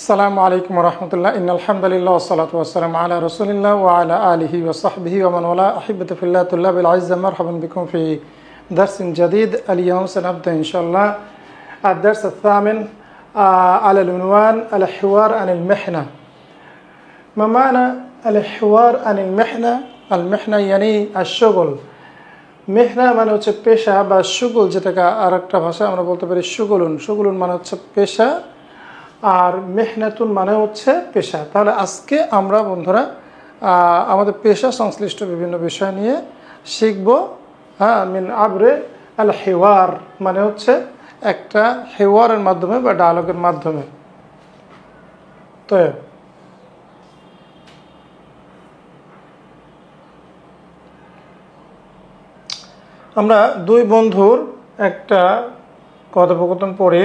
আসসালামু আলাইকুম রহমতুল্লাহ ইনআলহামদুলিল্লাহ ওয়াসসালাতু ওয়াসসালামু আলা রাসূলিল্লাহ ওয়া আলা আলিহি ওয়া সাহবিহি ওয়া মান ওয়ালা আহিব্বাতু ফিল্লাহ তুল্লাবিল আইজ্জা মারহাবান বিকুম ফি দারসিন জাদীদ اليوم سنبدأ إن شاء الله الدرس الثامن على العنوان الحوار عن المحنة. ما معنى الحوار عن المحنة؟ المحنة يعني الشغل. মেহনা মানে হচ্ছে পেশা বা শুগল, যেটাকে আরেকটা ভাষায় আমরা বলতে পারি শুগলুন। শুগলুন মানে হচ্ছে পেশা আর মেহনাতুন মানে হচ্ছে পেশা। তাহলে আজকে আমরা বন্ধুরা আমাদের পেশা সংশ্লিষ্ট বিভিন্ন বিষয় নিয়ে শিখব। মিন আবরে আল হেওয়ার মানে হচ্ছে একটা হেওয়ারের মাধ্যমে বা ডায়ালগের মাধ্যমে। তো আমরা দুই বন্ধুর একটা কথোপকথন পড়ি।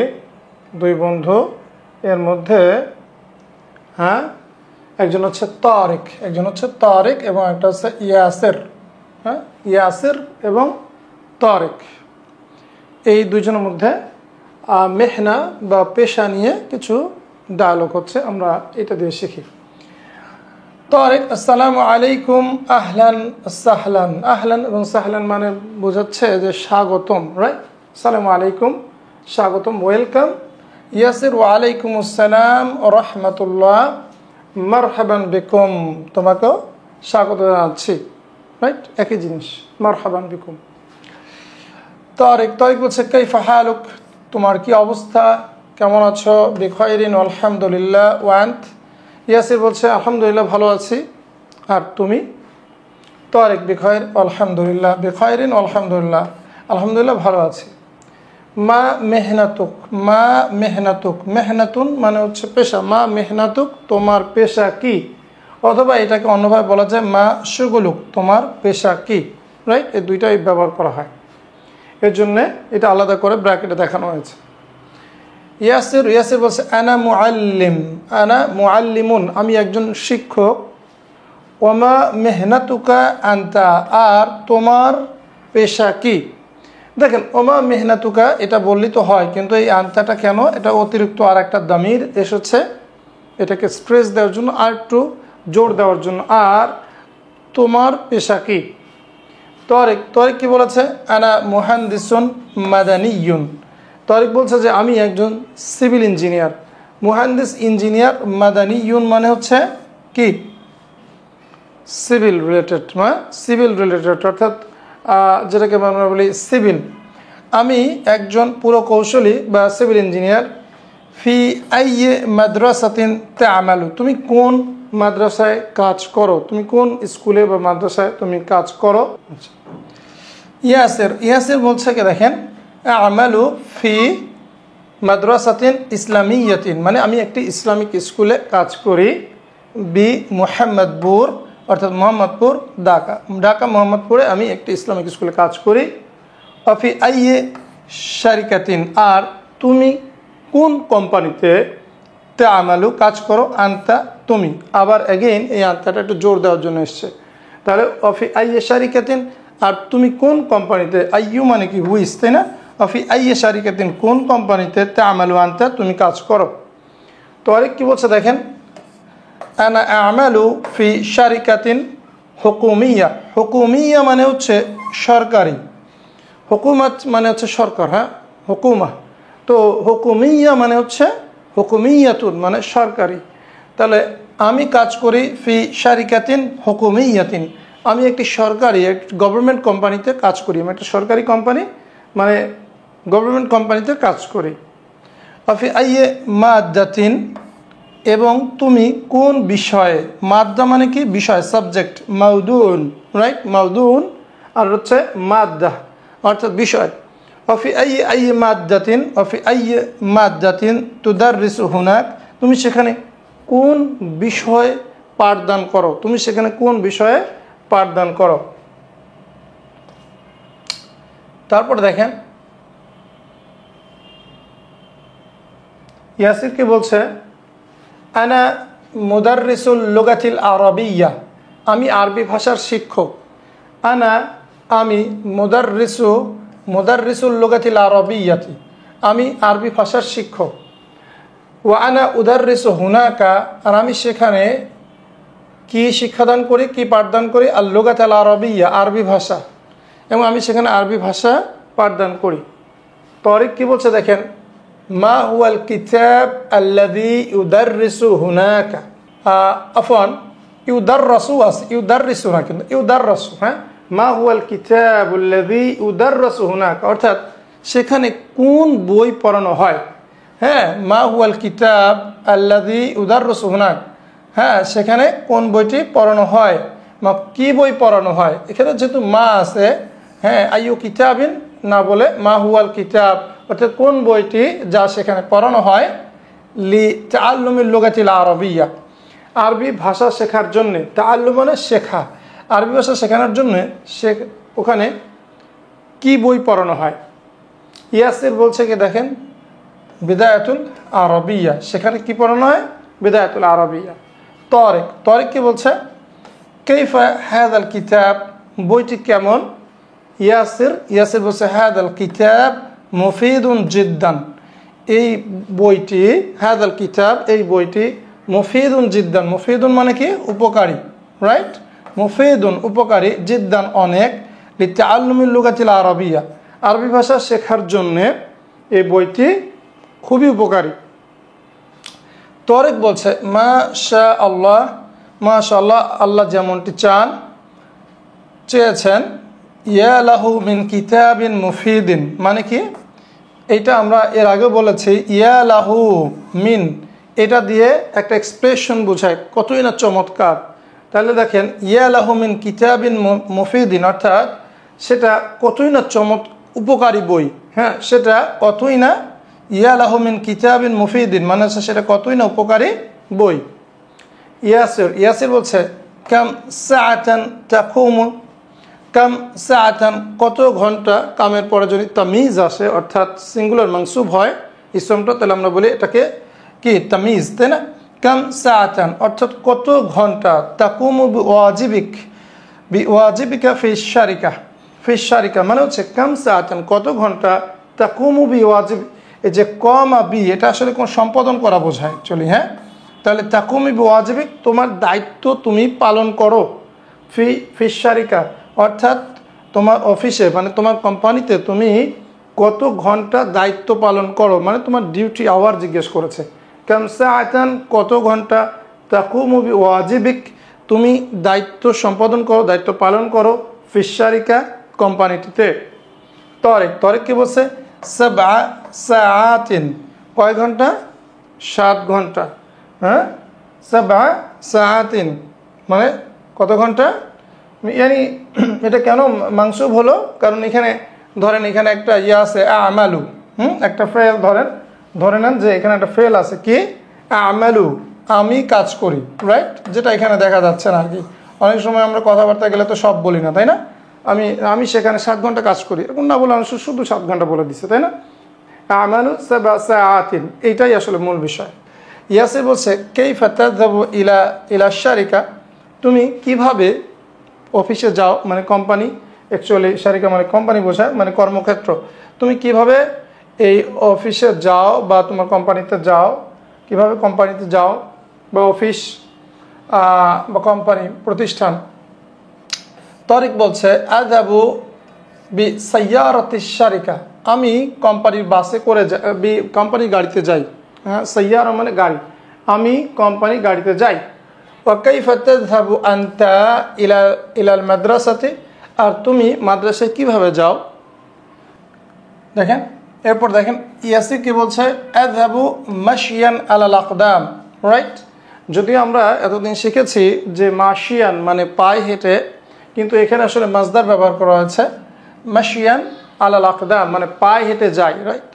দুই বন্ধু, এর মধ্যে একজন হচ্ছে তারিক এবং একটা হচ্ছে ইয়াসের। ইয়াসের এবং তারিক, এই দুইজনের মধ্যে মেহনা বা পেশা নিয়ে কিছু ডায়ালগ হচ্ছে, আমরা এটা দিয়ে শিখি। তারিক: আসসালামু আলাইকুম। আহলান সাহলান। আহলান এবং সাহলান মানে বোঝাচ্ছে যে স্বাগতম, রাইট? আসসালামু আলাইকুম, স্বাগতম, ওয়েলকাম। ইয়াসির: ওয়ালাইকুম আসসালাম ও রহমতুল্লাহ, মারহাবান বিকুম, তোমাকেও স্বাগত জানাচ্ছি, রাইট? একই জিনিস, মারহাবান বিকুম। তারিক বলছে কাইফা হালুক, তোমার কি অবস্থা, কেমন আছো? বিখাইরিন আলহামদুলিল্লাহ। ওয়ান্ত? ইয়াসির বলছে আলহামদুলিল্লাহ, ভালো আছি, আর তুমি? তারিক: বিখাইর আলহামদুলিল্লাহ। বিখাইরিন আলহামদুলিল্লাহ, আলহামদুলিল্লাহ ভালো আছি। মা মেহনাতুক। মা মেহনাতুক, মেহনাতুন মানে হচ্ছে পেশা। মা মেহনাতুক, তোমার পেশা কি? অথবা এটাকে অন্যভাবে বলা যায় মা শুগুলুক, তোমার পেশা কি, রাইট? এই দুইটাই ব্যবহার করা হয়, এর জন্যে এটা আলাদা করে ব্র্যাকেটে দেখানো হয়েছে। ইয়াসির বলছে আনা মুআল্লিম। আনা মুআল্লিমুন, আমি একজন শিক্ষক। ওমা মেহনাতুকা আনতা, আর তোমার পেশা কি? দেখেন, ওমা মেহনাতুকা এটা বললেই তো হয়, কিন্তু এই আনতাটা কেন? এটা অতিরিক্ত আর একটা দামির এসেছে, এটাকে স্ট্রেস দেওয়ার জন্য, আর একটু জোর দেওয়ার জন্য। আর তোমার পেশা কি? তারিক কি বলেছে? আনা মুহান্দিসুন মাদানিয়ুন। তারিক বলছে যে আমি একজন সিভিল ইঞ্জিনিয়ার। মুহান্দিস ইঞ্জিনিয়ার, মাদানিয়ুন মানে হচ্ছে কি? সিভিল রিলেটেড, সিভিল রিলেটেড, অর্থাৎ যেটাকে আমরা বলি সিভিল। আমি একজন পুরকৌশলী বা সিভিল ইঞ্জিনিয়ার। ফি আইয়ে মাদ্রাসাতিন তা'মালু, তুমি কোন মাদ্রাসায় কাজ করো? তুমি কোন স্কুলে বা মাদ্রাসায় তুমি কাজ করো? ইয়াসির বলছে কি, দেখেন, আমালু ফি মাদ্রাসাতিন ইসলামিয়াতিন, মানে আমি একটি ইসলামিক স্কুলে কাজ করি। বি মোহাম্মদপুর, অর্থাৎ মোহাম্মদপুর, ঢাকা মোহাম্মদপুরে আমি একটি ইসলামিক স্কুলে কাজ করি। অফি আইয়ে শারিকাতিন, আর তুমি কোন কোম্পানিতে তা'মালু কাজ করো? আনতা, তুমি। আবার এগেইন এই আনতাটা একটু জোর দেওয়ার জন্য এসছে। তাহলে অফি আইয়ে শারিকাতিন, আর তুমি কোন কোম্পানিতে, আইয়ু মানে কি হুইস, তাই না? অফি আইয়ে শারিকাতিন, কোন কোম্পানিতে তা'মালু আনতা, তুমি কাজ করো। তারিক কি বলছে, দেখেন, আনা আমালু ফি শারিকাতিন হুকুমিয়া। হুকুমিয়া মানে হচ্ছে সরকারি, হুকুমাত মানে হচ্ছে সরকার, হুকুমা। তো হুকুমিয়া মানে হচ্ছে হুকুমিয়াতুন মানে সরকারি। তাহলে আমি কাজ করি ফি শারিকাতিন হুকুমিয়াতিন, আমি একটি সরকারি, গভর্নমেন্ট কোম্পানিতে কাজ করি। আমি একটা সরকারি কোম্পানি মানে গভর্নমেন্ট কোম্পানিতে কাজ করি। অফি আইয়ে মাদ্দাতিন, এবং তুমি কোন বিষয়ে? মাদ্দা মানে কি? বিষয়, সাবজেক্ট। মাউদুন, রাইট? মাউদুন আর হচ্ছে মাদ্দা, অর্থাৎ বিষয়। অফি আইয়ে মাদ্দাতিন, অফি আইয়ে মাদ্দাতিন তুদাররিসু হুনাক, তুমি সেখানে কোন বিষয়ে পাঠদান করো? তুমি সেখানে কোন বিষয়ে পাঠদান করো? তারপর দেখেন, ইয়াসির কি বলছে? আনা মুদাররিসুল লুগাতিল আরাবিয়্যা, আমি আরবি ভাষার শিক্ষক। আমি মুদাররিসুল লুগাতিল আরাবিয়্যাতি, আমি আরবি ভাষার শিক্ষক। ওয়া আনা উদাররিসু হুনাকা, আর আমি সেখানে কি শিক্ষাদান করি, কি পাঠদান করি, আল লুগাত আল আরবিয়া, আরবি ভাষা, এবং আমি সেখানে আরবি ভাষা পাঠদান করি। তরিক কি বলছে দেখেন, মা হুয়াল কিতাব আল্লাযী ইউদাররিসু হুনাকা, আফওয়ান ইউদাররাসু আছে, ইউদাররিসু না কিন্তু ইউদাররাসু, হ্যাঁ, মা হুয়াল কিতাব আল্লাযী ইউদাররাসু হুনাকা, অর্থাৎ সেখানে কোন বই পড়ানো হয়। হ্যাঁ, মা হুয়াল কিতাব আল্লাযী ইউদাররাসু হুনাকা, হ্যাঁ, সেখানে কোন বইটি পড়ানো হয়, মা কি বই পড়ানো হয়। এখানে যেহেতু মা আছে, হ্যাঁ, আইয়ু কিতাবিন না বলে মা হুয়াল কিতাব, অর্থাৎ কোন বইটি যা সেখানে পড়ানো হয়, লি তাআল্লুমিল লুগাতিল আরবিয়া, আরবি ভাষা শেখার জন্যে, তাআল্লুম মানে শেখা, আরবি ভাষা শেখানোর জন্যে সে ওখানে কি বই পড়ানো হয়। ইয়াসির বলছে কি দেখেন, বিদায়াতুল আরবিয়া, সেখানে কি পড়ানো হয়, বিদায়াতুল আরবিয়া। তরিক, তরিক কি বলছে, কাইফা হাযাল কিতাব, বইটি কেমন। ইয়াসির, ইয়াসির বলছে হাযাল কিতাব মুফিদুন জিদ্দান, এই বইটি, হাযাল কিতাব এই বইটি, মুফিদুন জিদ্দান, মুফিদুন মানে কি উপকারী, রাইট, মুফিদুন উপকারী, জিদ্দান অনেক, লিতাআল্লুমিল লুগাতিল আরবিয়া, আরবি ভাষা শেখার জন্যে এই বইটি খুবই উপকারী। তরিক বলছে মাশা আল্লাহ, মাশাআল্লাহ, আল্লাহ যেমনটি চান, চেয়েছেন, ইয়া লাহু মিন কিতাবিন মুফিদিন, মানে কি, এটা আমরা এর আগে বলেছি, ইয়া লাহু মিন, এটা দিয়ে একটা এক্সপ্রেশন বোঝায় কতই না চমৎকার। তাহলে দেখেন, ইয়া লাহু মিন কিতাবিন মুফিদিন, অর্থাৎ সেটা কতই না উপকারী বই, হ্যাঁ, সেটা কতই না, ইয়া লাহু মিন কিতাবিন মুফিদিন মানে সেটা কতই না উপকারী বই। ইয়াসির, ইয়াসির বলছে কাম সাআতান তাকুমু, কাম সাআতান কত ঘন্টা, কামের পরে যদি তামিজ আসে অর্থাৎ সিঙ্গুলার মানসুব হয় ইসমটা, তাহলে আমরা বলি এটাকে কি তামিজ, তাই না। কাম সাআতান অর্থাৎ কত ঘন্টা, তাকুমু বিওয়াজিবিক, বিওয়াজিবিকা ফিশ শারিকা, ফিশ শারিকা মানে হচ্ছে কাম সাআতান কত ঘন্টা, তাকুমু বিওয়াজিব, এই যে কম বি এটা আসলে কোন সম্পাদন করা বোঝায় চলি, হ্যাঁ, তাহলে তাকুমি বিওয়াজিবিক তোমার দায়িত্ব তুমি পালন করো, ফিশ শারিকা অর্থাৎ তোমার অফিসে মানে তোমার কোম্পানিতে তুমি কত ঘন্টা দায়িত্ব পালন করো, মানে তোমার ডিউটি আওয়ার জিজ্ঞেস করেছে। কাম সাআতান কত ঘন্টা, তাকুমু বিওয়াজিবিক তুমি দায়িত্ব সম্পাদন করো, দায়িত্ব পালন করো, ফিশ শারিকা কোম্পানিটিতে। তরিক, তরিক কি বলছে, সাবআ সাআতিন কয় ঘন্টা, 7 ঘন্টা, হ্যাঁ, সাবআ সাআতিন মানে কত ঘন্টা, ইয়ানি এটা কেন মানসুব হলো, কারণ এখানে ধরেন এখানে একটা ইয়ে আছে আমালু, একটা ফেল ধরে নেন যে এখানে একটা ফেল আছে কি আমালু, আমি কাজ করি, রাইট, যেটা এখানে দেখা যাচ্ছে না আর কি। অনেক সময় আমরা কথাবার্তা গেলে তো সব বলি না, তাই না, আমি সেখানে 7 ঘন্টা কাজ করি এরকম না বলে আমি শুধু 7 ঘন্টা বলে দিচ্ছে, তাই না। আমালু সাবআ সাআতিন এইটাই আসলে মূল বিষয়। ইয়াসির বলছে কাইফা তাযহাবু ইলা শারিকা, তুমি কিভাবে অফিসে যাও, মানে কোম্পানি, অ্যাকচুয়ালি শারিকা মানে কোম্পানি বোঝায়, মানে কর্মক্ষেত্র, তুমি কিভাবে এই অফিসে যাও বা তোমার কোম্পানিতে যাও, কিভাবে কোম্পানিতে যাও বা অফিস বা কোম্পানি প্রতিষ্ঠান। তরিক বলছে আযাবু বি সাইয়ারাতিশ শারিকা, আমি কোম্পানির বাসে করে যাই, কোম্পানির গাড়িতে যাই, হ্যাঁ, সাইয়ারা মানে গাড়ি, আমি কোম্পানি গাড়িতে যাই। ওয়া কাইফা তাযহাবু আনতা ইলাল মাদ্রাসাতি, আর তুমি মাদ্রাসায় কিভাবে যাও। দেখেন এরপর দেখেন ইয়াসির কি বলছে, আযহাবু মাশিয়ান আলাল আকদাম, রাইট, যদিও আমরা এতদিন শিখেছি যে মাশিয়ান মানে পায়ে হেঁটে, কিন্তু এখানে আসলে মাজদার ব্যবহার করা হয়েছে, মাশিয়ান আলাল আকদাম মানে পায়ে হেঁটে যায়, রাইট,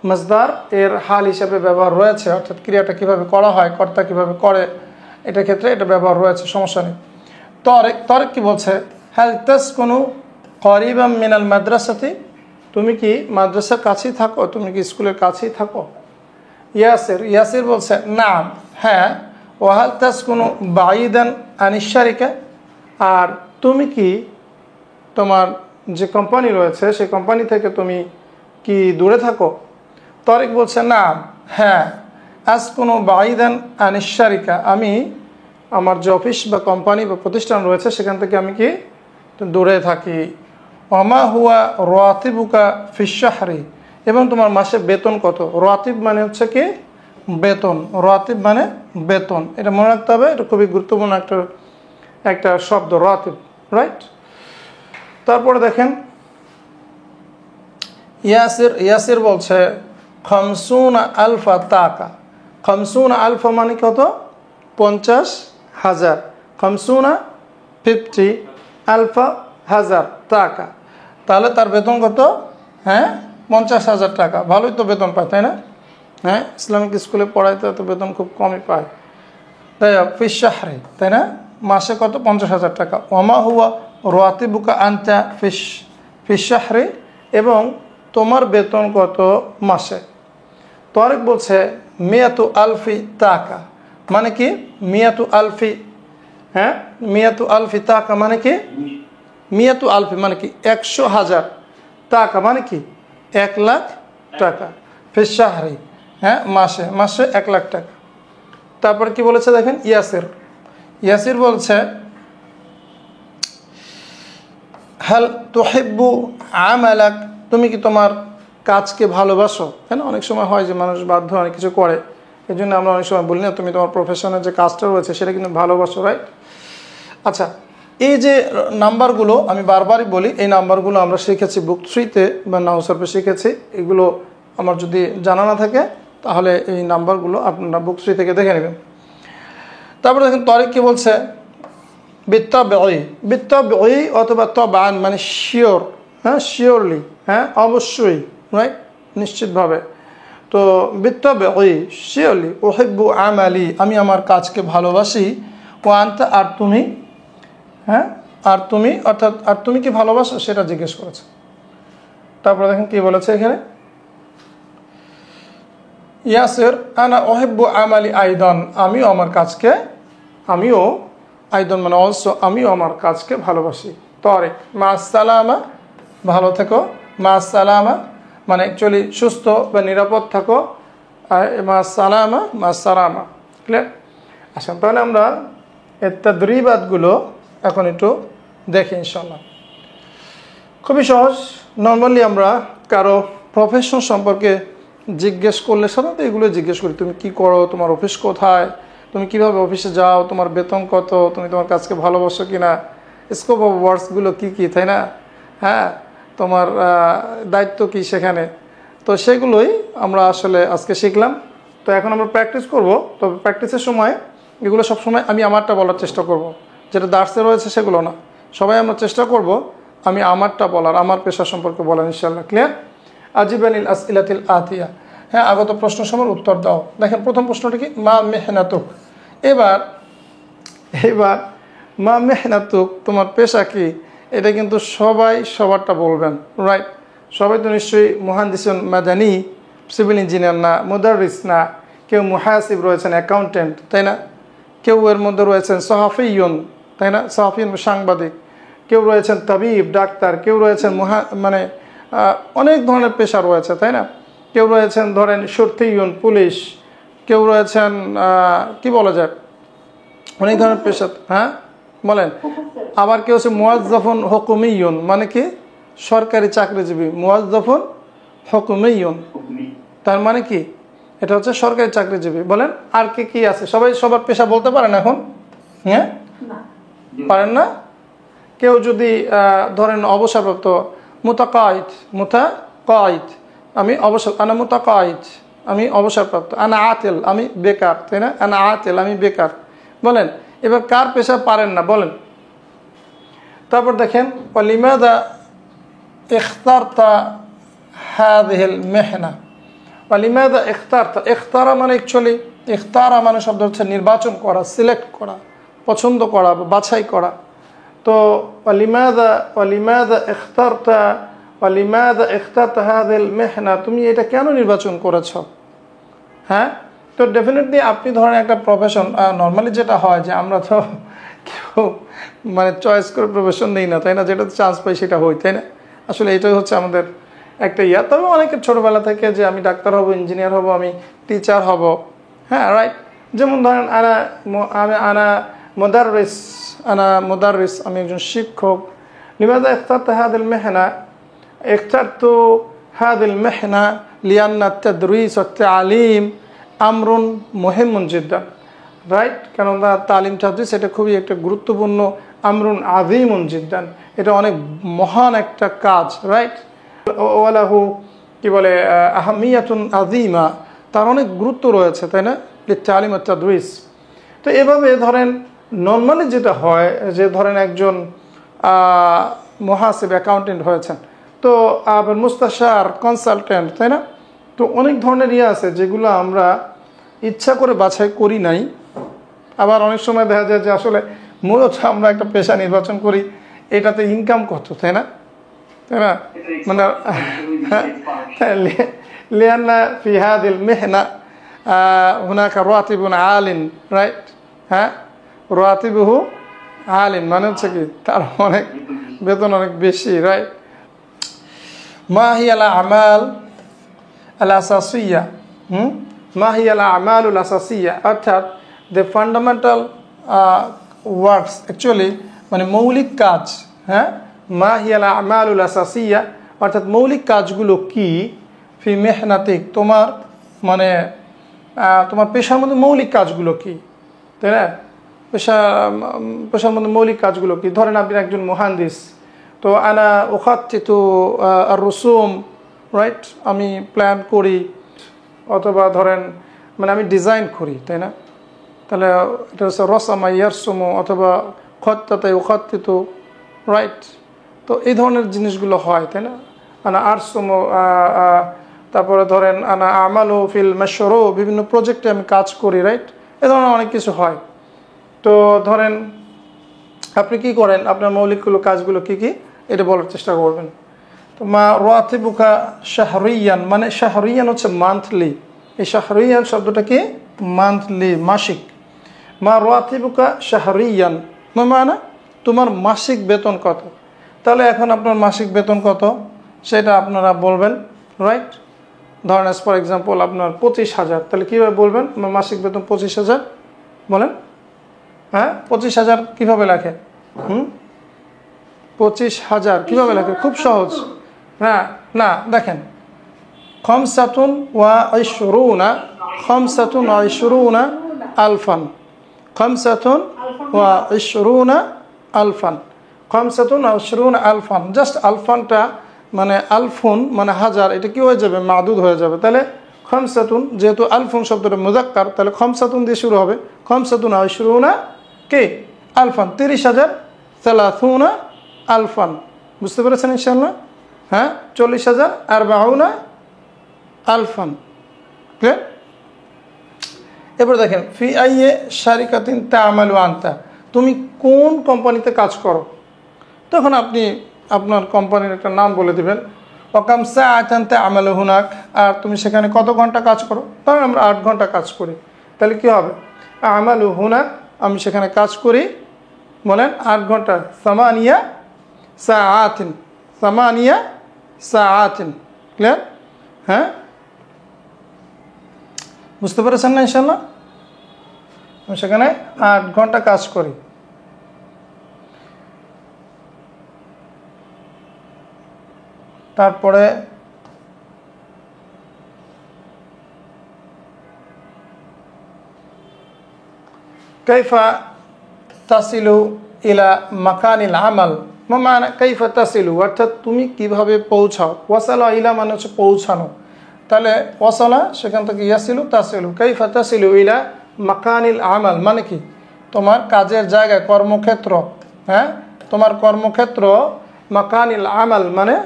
মাজদার এর হাল হিসাবে ব্যবহার রয়েছে, অর্থাৎ ক্রিয়াটা কিভাবে করা হয়, কর্তা কিভাবে করে, এটার ক্ষেত্রে এটা ব্যবহার রয়েছে, সমস্যা নেই। তরিক কি বলছে, হাল তাসকুনু করিবাম মিনাল মাদ্রাসাতি, তুমি কি মাদ্রাসার কাছেই থাকো, তুমি কি স্কুলের কাছেই থাকো। ইয়াসির বলছে নাম, হ্যাঁ, ওয়াহাল তাসকুনু বাঈদান আনিশ শারিকা, আর তুমি কি তোমার যে কোম্পানি রয়েছে সেই কোম্পানি থেকে তুমি কি দূরে থাকো। তরিক বলছে নাম, হ্যাঁ, আসকুনু বাঈদান আনিশ শারিকা, আমি আমার যে অফিস বা কোম্পানি বা প্রতিষ্ঠান রয়েছে সেখান থেকে আমি কি দূরে থাকি। ওমা হুয়া রাতিবুকা ফিশ শাহরি, এবং তোমার মাসে বেতন কত। রাতিব মানে হচ্ছে কি বেতন, রাতিব মানে বেতন, এটা মনে রাখতে হবে, এটা খুবই গুরুত্বপূর্ণ একটা শব্দ রাতিব, রাইট। তারপরে দেখেন ইয়াসির বলছে খামসুনা আলফা টাকা। খামসুনা আলফা মানে কত? 50,000। খামসুনা 50, আলফা হাজার টাকা, তাহলে তার বেতন কত? হ্যাঁ 50,000 টাকা। ভালোই তো বেতন পায়, তাই না? হ্যাঁ, ইসলামিক স্কুলে পড়াইতে তো বেতন খুব কমই পায়, তাই ফিশ শাহরি, তাই না? মাসে কত? 50,000 টাকা। ওমা হুয়া রাতিবুকা আনতা ফিশ শাহরি, এবং তোমার বেতন কত মাসে? তারেক বলছে মিয়াতু আলফি টাকা, মানে কি মিয়াতু আলফি, হ্যাঁ মিয়াতু আলফি টাকা মানে কি? মিয়াতু আলফি মানে কি 100,000, টাকা মানে কি 1 লাখ টাকা। ফিশ শাহরি, হ্যাঁ মাসে 1 লাখ টাকা। তারপর কি বলেছে দেখেন ইয়াসির বলছে হাল তুহিব্বু আমালাক, তুমি কি তোমার কাজকে ভালোবাসো? তাই না? অনেক সময় হয় যে মানুষ বাধ্য অনেক কিছু করে, এই জন্য আমরা অনেক সময় বলি না তুমি তোমার প্রফেশনের যে কাজটা রয়েছে সেটা কিন্তু ভালোবাসো, রাইট? আচ্ছা, এই যে নাম্বারগুলো আমি বারবারই বলি, এই নাম্বারগুলো আমরা শিখেছি বুক 3-তে বা নাউসারফে শিখেছি। এগুলো আমার যদি জানা না থাকে তাহলে এই নাম্বারগুলো আপনারা বুক 3 থেকে দেখে নেবেন। তারপরে দেখেন তারিক কি বলছে, বিত্তাবঈ অথবা তবান মানে শিওর, হ্যাঁ শিওরলি, হ্যাঁ অবশ্যই, রাইট নিশ্চিতভাবে। তো বিত্তাবঈ শিওরলি, উহিব্বু আমালি আমি আমার কাজকে ভালোবাসি, ও আনতা আর তুমি, হ্যাঁ আর তুমি, অর্থাৎ আর তুমি কি ভালোবাসো সেটা জিজ্ঞেস করেছে। তারপরে দেখেন কি বলেছে এখানে, ইয়াসির আনা উহিব্বু আমালি আইদান, আমিও আমার কাজকে, আমিও আইদান মানে অলসো, আমিও আমার কাজকে ভালোবাসি। তারিক মা সালামা, ভালো থেকো, মা সালামা মানে অ্যাকচুয়ালি সুস্থ বা নিরাপদ থাকো, আর মা সালামা, ক্লিয়ার? আচ্ছা, তাহলে আমরা এর তাদরিবাতগুলো এখন একটু দেখি ইনশাল্লাহ। খুবই সহজ। নর্মালি আমরা কারো প্রফেশন সম্পর্কে জিজ্ঞেস করলে সাধারণত এগুলো জিজ্ঞেস করি, তুমি কি করো, তোমার অফিস কোথায়, তুমি কিভাবে অফিসে যাও, তোমার বেতন কত, তুমি তোমার কাজকে ভালোবাসো কিনা, স্কোপ অফ ওয়ার্কসগুলো কী কী, তাই না? হ্যাঁ, তোমার দায়িত্ব কি সেখানে, তো সেগুলোই আমরা আসলে আজকে শিখলাম। তো এখন আমরা প্র্যাকটিস করব। তবে প্র্যাকটিসের সময় এগুলো সবসময় আমি আমারটা বলার চেষ্টা করব, যেটা দার্সে রয়েছে সেগুলো না। সবাই আমরা চেষ্টা করব আমি আমারটা বলার, আমার পেশা সম্পর্কে বলার, ইনশাআল্লাহ। ক্লিয়ার? আজিবানিল আসইলাতিল আতিয়া, হ্যাঁ আগত প্রশ্ন সময় উত্তর দাও। দেখেন প্রথম প্রশ্নটা কি, মা মেহনাতুক। এবার মা মেহনাতুক তোমার পেশা কি, এটা কিন্তু সবাই সবারটা বলবেন, রাইট? সবাই তো নিশ্চয়ই মুহান্দিসুন মাদানি, সিভিল ইঞ্জিনিয়ার না, মুদাররিস না, কেউ মুহাসিব রয়েছেন, অ্যাকাউন্টেন্ট, তাই না? কেউ এর মধ্যে রয়েছেন সাহাফিয়ুন, তাই না? সাহাফিয়ুন সাংবাদিক, কেউ রয়েছেন তাবিব ডাক্তার, কেউ রয়েছেন মানে অনেক ধরনের পেশা রয়েছে, তাই না? কেউ রয়েছেন ধরেন শর্তিয়ুন পুলিশ, কেউ রয়েছেন কি বলা যায় অনেক ধরনের পেশা, হ্যাঁ বলেন। আবার কেউ হচ্ছে মুয়াজ্জাফুন হুকুমিয়ুন মানে কি সরকারি চাকরিজীবী, মুয়াজ্জাফুন হুকুমিয়ুন তার মানে কি এটা হচ্ছে সরকারি চাকরিজীবী। বলেন আর কি আছে? সবাই সবার পেশা বলতে পারেন এখন? হ্যাঁ পারেন না? কেউ যদি ধরেন অবসরপ্রাপ্ত, মুতাকাইদ আমি অবসর, আনা মুতাকাইদ আমি অবসরপ্রাপ্ত, আনা আতিল আমি বেকার, তাই না? আনা আতিল আমি বেকার। বলেন এবার কার পেশা পারেন না বলেন? তারপর দেখেন লিমাযা ইখতারতা হাযিহিল মেহনা, লিমাযা ইখতারতা, ইখতারা মানে অ্যাকচুয়ালি ইখতারা মানে শব্দ হচ্ছে নির্বাচন করা, সিলেক্ট করা, পছন্দ করা বা বাছাই করা। তো লিমাযা ইখতারতা হাযিহিল মেহনা, তুমি এটা কেন নির্বাচন করেছো? হ্যাঁ, তো ডেফিনেটলি আপনি ধরেন একটা প্রফেশন, নর্মালি যেটা হয় যে আমরা তো কেউ মানে চয়েস করে প্রফেশন নেই না, তাই না? যেটা চান্স পাই সেটা হই, তাই না? আসলে এটাই হচ্ছে আমাদের একটা তবে অনেকের ছোটোবেলা থেকে যে আমি ডাক্তার হব, ইঞ্জিনিয়ার হব, আমি টিচার হব, হ্যাঁ রাইট। যেমন ধরেন আনা মুদাররিস, আমি একজন শিক্ষক। লিমাযা ইখতারতা হাযিহিল মিহনা? ইখতারতু হাযিহিল মিহনা লিআন্না আত-তাদরিস ওয়াত-তা'লিম আমরুন মুহিম্মুন জিদ্দান। রাইট, কেননা তালিম তাদরিস এটা খুবই একটা গুরুত্বপূর্ণ, আমরুন আযীমুন জিদ্দান, এটা অনেক মহান একটা কাজ। রাইট, ওয়ালাহু কি বলে আহামিয়াতুন আযীমা, তার অনেক গুরুত্ব রয়েছে, তাই না, লিত-তা'লিম ওয়াত-তাদরিস। তো এভাবে ধরেন নর্মালি যেটা হয় যে ধরেন একজন মুহাসিব অ্যাকাউন্টেন্ট হয়েছেন, তো আবার মুস্তাশার কনসালটেন্ট, তাই না। তো অনেক ধরনের আছে যেগুলো আমরা ইচ্ছা করে বাছাই করি নাই। আবার অনেক সময় দেখা যায় যে আসলে মূলত আমরা একটা পেশা নির্বাচন করি, এটাতে ইনকাম কত, তাই না, তাই না, মানে লিআন্না ফি হাযিল মিহনা হুনাকা রাতিবুন আলিন। রাইট, হ্যাঁ, রাতিবুহু আলিন মানে হচ্ছে কি তার অনেক বেতন অনেক বেশি। রাইট, মা হিয়াল আমাল আল আসাসিয়া, মা হিয়াল আমালুল আসাসিয়া, অর্থাৎ দ্য ফান্ডামেন্টাল ওয়ার্কস, অ্যাকচুয়ালি মানে মৌলিক কাজ। হ্যাঁ, মা হিয়াল আমালুল আসাসিয়া, অর্থাৎ মৌলিক কাজগুলো কি, ফি মেহনাতিক, তোমার মানে তোমার পেশার মধ্যে মৌলিক কাজগুলো কি, তাই না, পেশার মধ্যে মৌলিক কাজগুলো কি। ধরেন আপনি একজন মুহান্দিস, তো আনা উখাত্তিতু আর-রুসুম, রাইট, আমি প্ল্যান করি, অথবা ধরেন মানে আমি ডিজাইন করি, তাই না, তাহলে এটা হচ্ছে রসামা ইয়ারসুমু, অথবা খত্তাতে উখাত্তিতু। রাইট, তো এই ধরনের জিনিসগুলো হয়, তাই না। আনা আরসুমু, তারপরে ধরেন আনা আমালু ফিল মাশরু, বিভিন্ন প্রজেক্টে আমি কাজ করি। রাইট, এ ধরনের অনেক কিছু হয়। তো ধরেন আপনি কি করেন, আপনার মৌলিকগুলো কাজগুলো কি কি এটা বলার চেষ্টা করবেন। তো মা রাতিবুকা শাহরিয়ান, মানে শাহরিয়ান হচ্ছে মান্থলি, এই শাহরিয়ান শব্দটা কি মান্থলি, মাসিক। মা রাতিবুকা শাহরিয়ান মানে তোমার মাসিক বেতন কত। তাহলে এখন আপনার মাসিক বেতন কত সেটা আপনারা বলবেন। রাইট, ধরেন ফর এক্সাম্পল আপনার 25,000, তাহলে কীভাবে বলবেন আমার মাসিক বেতন 25,000, বলেন। হ্যাঁ, 25,000 কীভাবে লেখে? 25,000 কীভাবে লেখে? খুব সহজ। হ্যাঁ, না দেখেন, খামসাতুন ওয়া ইশরুনা, খামসাতুন ওয়া ইশরুনা আলফান, খামসাতুন ওয়া ইশরুনা আলফান, খামসাতুন ওয়া ইশরুনা আলফান। জাস্ট আলফানটা মানে আলফুন মানে হাজার, এটা কি হয়ে যাবে, মাদুদ হয়ে যাবে। তাহলে খামসাতুন, যেহেতু আলফুন শব্দটা মুযাক্কার, তাহলে খামসাতুন দিয়ে শুরু হবে। খামসাতুন ওয়া ইশরুনা কে আলফান, 30,000, সালাসুনা আলফান, বুঝতে পেরেছেন ইনশাআল্লাহ। হ্যাঁ, 40,000 আরবাউনা আলফান, ক্লিয়ার। এবার দেখেন, ফি আইয়ে শারিকাতিন তা'মালু আনতা, তুমি কোন কোম্পানিতে কাজ করো, তখন আপনি আপনার কোম্পানির একটা নাম বলে দিবেন। ওয়াকাম সাআতান তা'মালু হুনাক, আর তুমি সেখানে কত ঘন্টা কাজ করো। তখন আমরা 8 ঘন্টা কাজ করি, তাহলে কি হবে, আমালু হুনাক, আমি সেখানে কাজ করি, বলেন 8 ঘন্টা, সামানিয়া সাআতিন, সামানিয়া সাআতিন, ক্লিয়ার। হ্যাঁ, বুঝতে পেরেছেন না ইনশাআল্লাহ। আমি সেখানে 8 ঘন্টা কাজ করি। তারপরে কাইফা তাসিলু ইলা মাকানিল আমাল, মানে কাইফা তাসিলু অর্থাৎ তুমি কিভাবে পৌঁছাও। ওয়াসালা ইলা মানে হচ্ছে পৌঁছানো, তাহলে ওয়াসালা সেখান থেকে ইয়াসিলু তাসিলু, কাইফা তাসিলু ইলা মাকানিল আমাল মানে কি তোমার কাজের জায়গায়, কর্মক্ষেত্র। হ্যাঁ, তোমার কর্মক্ষেত্র, মাকানিল আমাল মানে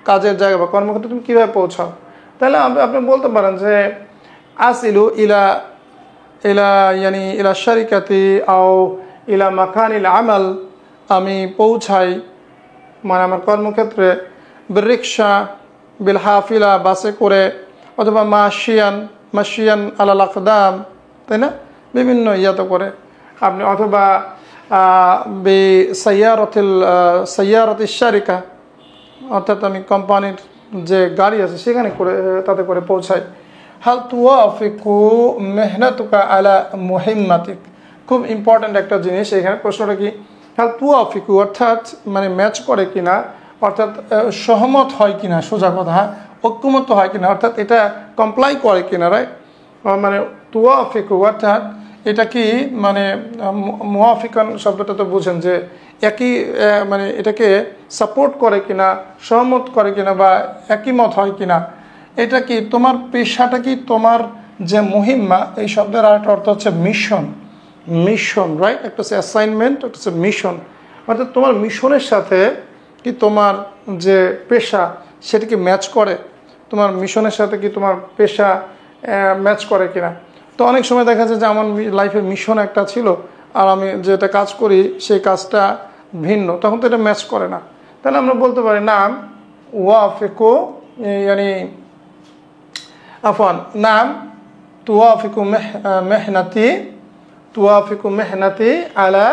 কাজের জায়গা বা কর্মক্ষেত্রে তুমি কীভাবে পৌঁছাও। তাহলে আপনি বলতে পারেন যে আসিলু ইলা ইলা ইয়ানি ইলা শারিকাতি আও ইলা মাকানিল আমাল, আমি পৌঁছাই মানে আমার কর্মক্ষেত্রে রিক্সা, বিল হাফিলা বাসে করে, অথবা মাশিয়ান আলাল আকদাম, তাই না, বিভিন্ন ইয়াতে করে আপনি, অথবা সাইয়ারাতিল শারিকা, অর্থাৎ আমি কোম্পানির যে গাড়ি আছে সেখানে করে তাতে করে পৌঁছাই। হাল তুওয়াফিকু মেহনতুকা আলা মুহিম্মাতিক। খুব ইম্পর্ট্যান্ট একটা জিনিস এখানে। প্রশ্নটা কি, হাল তুওয়াফিকু অর্থাৎ মানে ম্যাচ করে কিনা, অর্থাৎ সহমত হয় কিনা, সোজা কথা, ঐক্যমত হয় কিনা, অর্থাৎ এটা কমপ্লাই করে কিনা, রাইট? মানে তুওয়াফিকু অর্থাৎ এটা কি মানে মুওয়াফিকান শব্দটা তো বুঝেন যে একই, মানে এটাকে সাপোর্ট করে কিনা, সহমত করে কিনা বা একই মত হয় কিনা। এটা কি তোমার পেশাটা কি তোমার যে মুহিম্মা, এই শব্দের আরেকটা অর্থ হচ্ছে মিশন, মিশন, রাইট? একটা হচ্ছে অ্যাসাইনমেন্ট, একটা হচ্ছে মিশন। অর্থাৎ তোমার মিশনের সাথে কি তোমার যে পেশা সেটা কি ম্যাচ করে, তোমার মিশনের সাথে কি তোমার পেশা ম্যাচ করে কিনা। তো অনেক সময় দেখা যায় যে আমার লাইফে মিশন একটা ছিল আর আমি যেটা কাজ করি সেই কাজটা ভিন্ন, তখন তো এটা ম্যাচ করে না। তাহলে আমরা বলতে পারি নাম ওয়াফিকু ইয়ানি আফওয়ান নাম তুওয়াফিকু মেহনতি, তুওয়াফিকু মেহনতি আলা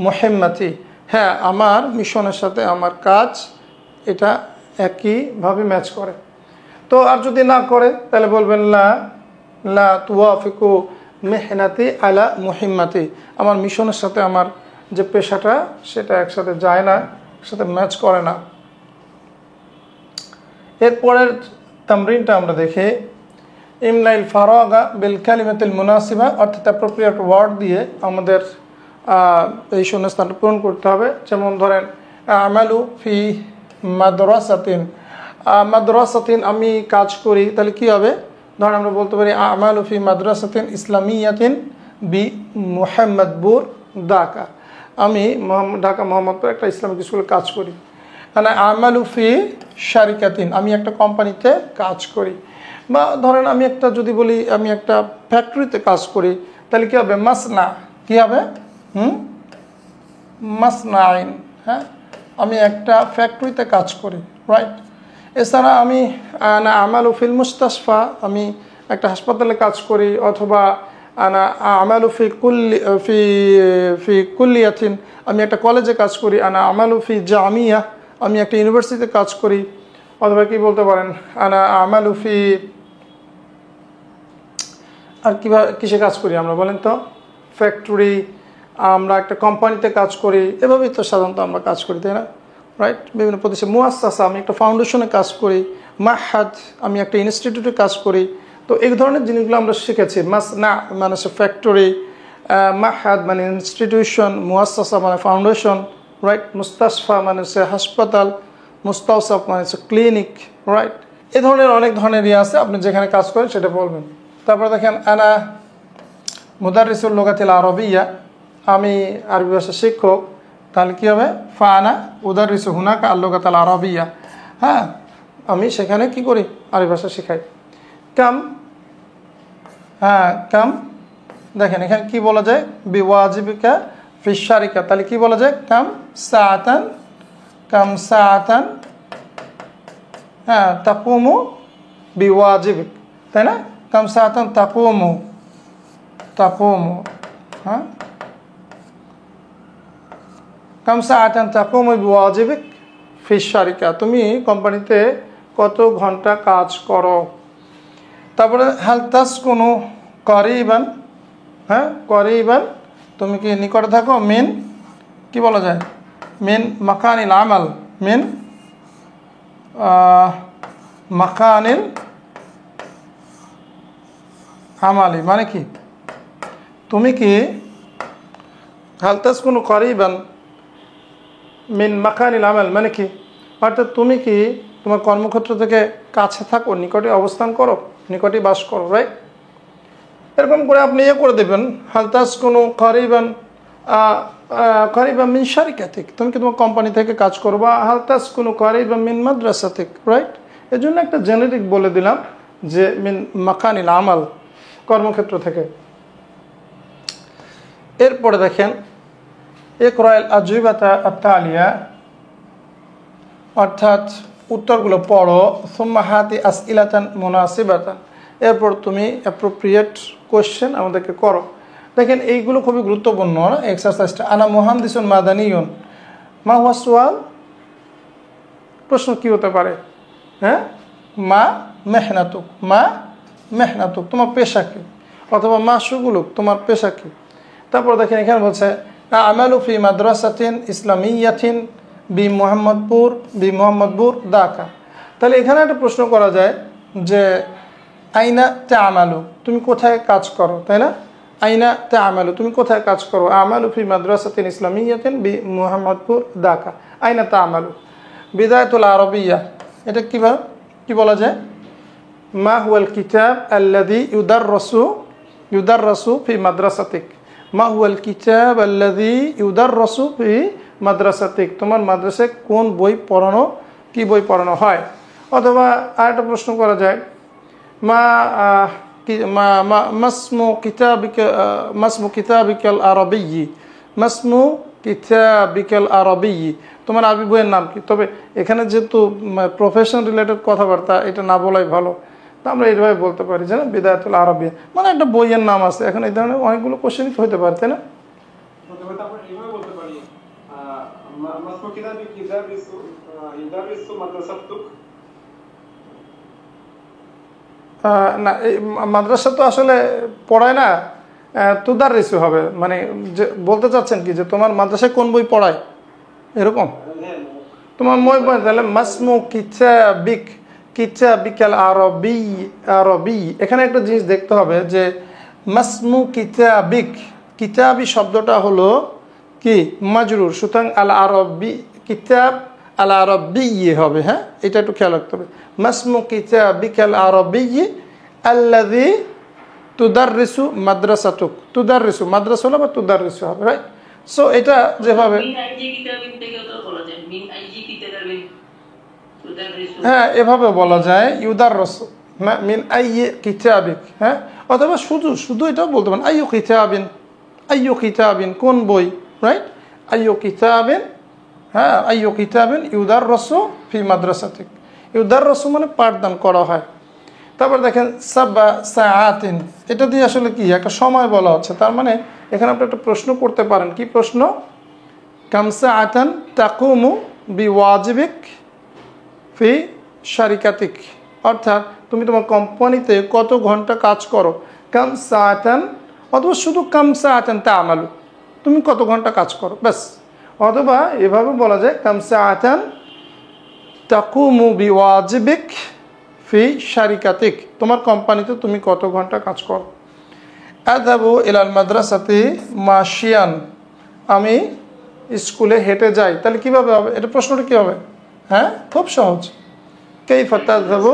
মুহিম্মতি। হ্যাঁ, আমার মিশনের সাথে আমার কাজ এটা একইভাবে ম্যাচ করে। তো আর যদি না করে তাহলে বলবেন লা লা তুওয়াফিকু মেহনতি আলা মুহিম্মতি, আমার মিশনের সাথে আমার যে পেশাটা সেটা একসাথে যায় না, সাথে ম্যাচ করে না। এরপরের তামরিনটা আমরা দেখি, ইমলাইল ফারাগা বিল কালিমাতিল মুনাসিবা, অর্থাৎ অ্যাপ্রোপ্রিয়েট ওয়ার্ড দিয়ে আমাদের এই শূন্যস্থানটা পূরণ করতে হবে। যেমন ধরেন আমালু ফি মাদ্রাসাতিন, মাদ্রাসাতিন আমি কাজ করি, তাহলে কি হবে? ধরেন আমরা বলতে পারি আমালু ফি মাদ্রাসাতিন ইসলামিয়াতিন বি মুহাম্মদপুর ঢাকা, আমি ঢাকা মোহাম্মদপুর একটা ইসলামিক স্কুলে কাজ করি। মানে আমালু ফি শারিকাতিন, আমি একটা কোম্পানিতে কাজ করি। বা ধরেন আমি একটা যদি বলি আমি একটা ফ্যাক্টরিতে কাজ করি, তাহলে কী হবে? মাসনা, কী হবে? মাসনাইন, হ্যাঁ, আমি একটা ফ্যাক্টরিতে কাজ করি, রাইট? এছাড়া আমি না আমালু ফিল মুস্তাশফা, আমি একটা হাসপাতালে কাজ করি, অথবা আনা আমালু ফি কুল্লিয়াতিন, আমি একটা কলেজে কাজ করি। আনা আমালু ফি জামিয়া, আমি একটা ইউনিভার্সিটিতে কাজ করি। অথবা কি বলতে পারেন আনা আমালু ফি, আর কীভাবে কিসে কাজ করি আমরা বলেন তো? ফ্যাক্টরি, আমরা একটা কোম্পানিতে কাজ করি, এভাবেই তো সাধারণত আমরা কাজ করি, তাই না? রাইট? বিভিন্ন প্রতিষ্ঠান, মুআসসাসা, আমি একটা ফাউন্ডেশনে কাজ করি। মাহাদ, আমি একটা ইনস্টিটিউটে কাজ করি। তো এই ধরনের জিনিসগুলো আমরা শিখেছি। মাসনা মানে হচ্ছে ফ্যাক্টরি, মাহাদ মানে ইনস্টিটিউশন, মুআসসাসা মানে ফাউন্ডেশন, রাইট? মুস্তাশফা মানে হচ্ছে হাসপাতাল, মুস্তাওসাফ মানে হচ্ছে ক্লিনিক, রাইট? এই ধরনের অনেক ধরনের ইয়ে আছে, আপনি যেখানে কাজ করেন সেটা বলবেন। তারপরে দেখেন আনা মুদারিসুল লুগাতিল আরবিয়া, আমি আরবি ভাষার শিক্ষক, তাহলে কী হবে? ফানা উদারিসু হুনাকা আল লুগাতাল আরবিয়া, হ্যাঁ, আমি সেখানে কি করি? আরবি ভাষা শেখাই। কাম, হ্যাঁ কাম, দেখেন এখানে কি বলা যায়? বিওয়াজিবিকা ফিশ শারিকা, তাহলে কি বলা যায়? কাম সাআতান, কাম সাআতান, হ্যাঁ তাকুমু বিওয়াজিবিক, তাই না? কাম সাআতান তাকুমু, তাকুমু, হ্যাঁ কাম সাআতান তাকুমু বিওয়াজিবিক ফিশ শারিকা, তুমি কোম্পানিতে কত ঘন্টা কাজ করো। তারপরে হাল তাসকুনু করিবান, হ্যাঁ করিবান, তুমি কি নিকটে থাকো? মিন, কি বলা যায়? মিন মাকানিল আমাল, মিন মাকানিল আমালি, মানে কি তুমি কি হাল তাসকুনু করিবান মিন মাকানিল আমাল, মানে কি? অর্থাৎ তুমি কি তোমার কর্মক্ষেত্র থেকে কাছে থাকো, নিকটে অবস্থান করো, নিকটে বাস করো, রাইট? এরকম করে আপনি ইয়ে করে দেবেন, হাল তাসকুনু করিবান করিবান মিন শারিকাতিক, তুমি কি তোমার কোম্পানি থেকে কাজ করো, বা হাল তাসকুনু করিবান মিন মাদ্রাসাতিক, রাইট? এর জন্য একটা জেনেরিক বলে দিলাম যে মিন মাকানিল আমাল, কর্মক্ষেত্র থেকে। এরপরে দেখেন ইকরাইল আজওয়াতা আত-তালিয়া, অর্থাৎ উত্তরগুলো পড়ো। সুম্মা হাতি আসইলাতান মুনাসিবাতান, এরপর তুমি অ্যাপ্রোপ্রিয়েট কোয়েশ্চেন আমাদেরকে করো। দেখেন এইগুলো খুবই গুরুত্বপূর্ণ এক্সারসাইজটা। আনা মুহান্দিসুন মাদানিয়ুন, মা হুয়া সুয়াল, প্রশ্ন কি হতে পারে? হ্যাঁ, মা মেহনাতুক, মা মেহনাতুক তোমার পেশা কি, অথবা মা শুগুলুক তোমার পেশা কি। তারপর দেখেন এখানে বলছে আমালু ফি মাদ্রাসাতিন ইসলামিয়াতিন মোহাম্মদপুর ঢাকা। তাহলে এখানে একটা প্রশ্ন করা যায় যে আইনা তা'মালু তুমি কোথায় কাজ করো, তাই না? আইনা তা'মালু তুমি কোথায় কাজ করো, আমালু ফি মাদ্রাসাতিন ইসলামিয়াতিন মোহাম্মদপুর ঢাকা। আইনা তা'মালু বিদায়াতুল আরবিয়া, এটা কিভাবে কি বলা যায়? মা হুয়াল কিতাব আল্লাযী ইউদাররাসু ফি মাদ্রাসাতিক, মা হুয়াল কিতাব আল্লাযী ইউদাররাসু ফি মাদ্রাসাতিক, তোমার মাদ্রাসায় কোন বই পড়ানো, কি বই পড়ানো হয়। অথবা আরেকটা প্রশ্ন করা যায় মাসমু কিতাবিকাল আরবিয়্যি, তোমার আরবি বইয়ের নাম কি। তবে এখানে যেহেতু প্রফেশন রিলেটেড কথাবার্তা, এটা না বলাই ভালো, তা আমরা এইভাবে বলতে পারি যে বিদায়াতুল আরবিয়া মানে একটা বইয়ের নাম আছে। এখন এই ধরনের অনেকগুলো কোশ্চেন হতে পারে, তাই না? না, এই মাদ্রাসা তো আসলে পড়ায় না, তুদাররিসু হবে। মানে যে বলতে চাচ্ছেন কি যে তোমার মাদ্রাসায় কোন বই পড়ায়, এরকম তোমার বই পড়ে। তাহলে মাসমু কিতাবিকাল আরবি, এখানে একটা জিনিস দেখতে হবে যে মাসমু কিতাবি শব্দটা হলো কি মাজরুর, সুতরাং আল আরবি কিতাব আল আরবি হবে। হ্যাঁ, এটা একটু খেয়াল রাখতে হবে। মাসমু কিতাবিকাল আরবি আল্লাযী তুদাররিসু মাদ্রাসাতুক, তুদাররিসু মাদ্রাসা হলো বা তুদাররিসু হবে, রাইট? সো এটা যেভাবে হ্যাঁ এভাবে বলা যায় ইউদাররাসু মিন আইয়ি কিতাবিক, হ্যাঁ, অথবা শুধু এটাও বলতে পারেন আইয়ু কিতাবিন কোন বই, রাইট? আইয়ু কিতাবিন, হ্যাঁ, আইয়ু কিতাবিন ইউদাররাসু ফি মাদ্রাসাতিক, ইউদাররাসু মানে পাঠদান করা হয়। তারপর দেখেন সাবা সাআতিন, এটা দিয়ে আসলে কি একটা সময় বলা হচ্ছে। তার মানে এখানে আপনি একটা প্রশ্ন করতে পারেন, কি প্রশ্ন? কাম সাআতান তাকুমু বিওয়াজিবিক ফি শারিকাতিক, অর্থাৎ তুমি তোমার কোম্পানিতে কত ঘন্টা কাজ করো। কাম সাআতান, অথবা শুধু কাম সাআতান তা'মালু তুমি কত ঘন্টা কাজ করো, ব্যাস। অথবা এভাবে বলা যায় কাম সাআতান তাকুমু বিওয়াজিবিক ফি শারিকাতিক, তোমার কোম্পানিতে তুমি কত ঘন্টা কাজ করো। আযহাবু ইলাল মাদ্রাসাতি মাশিয়ান, আমি স্কুলে হেঁটে যাই। তাহলে কিভাবে হবে এটা? প্রশ্নটা কি হবে? হ্যাঁ, খুব সহজ। কাইফা তাযহাবু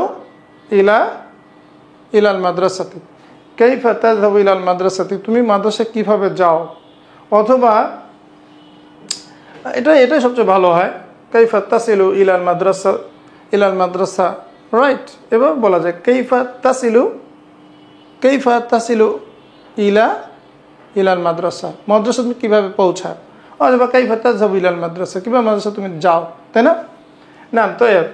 ইলাল মাদ্রাসাতি, কাইফা তাযহাবু ইলাল মাদ্রাসাতি তুমি মাদ্রাসায় কিভাবে যাও। অথবা এটাই সবচেয়ে ভালো হয়, কাইফা তাসিলু ইলাল মাদ্রাসা, রাইট? এভাবে বলা যায় কাইফা তাসিলু ইলাল মাদ্রাসা, মাদ্রাসা তুমি কিভাবে পৌঁছাও। অথবা কাইফা তাযহাবু ইলাল মাদ্রাসা, কিভাবে মাদ্রাসা তুমি যাও, তাই না? নাম তয়েব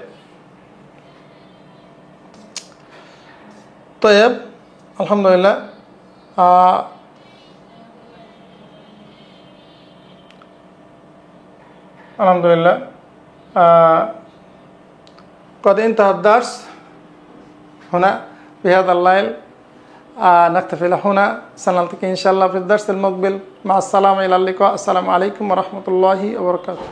আলহামদুলিল্লাহ। আলহামদুলিল্লাহ قد انتهى الدرس هنا في هذا الليل، نكتفي هنا، سنلتقي إن شاء الله في الدرس المقبل. مع السلامة، إلى اللقاء، السلام عليكم ورحمة الله وبركاته.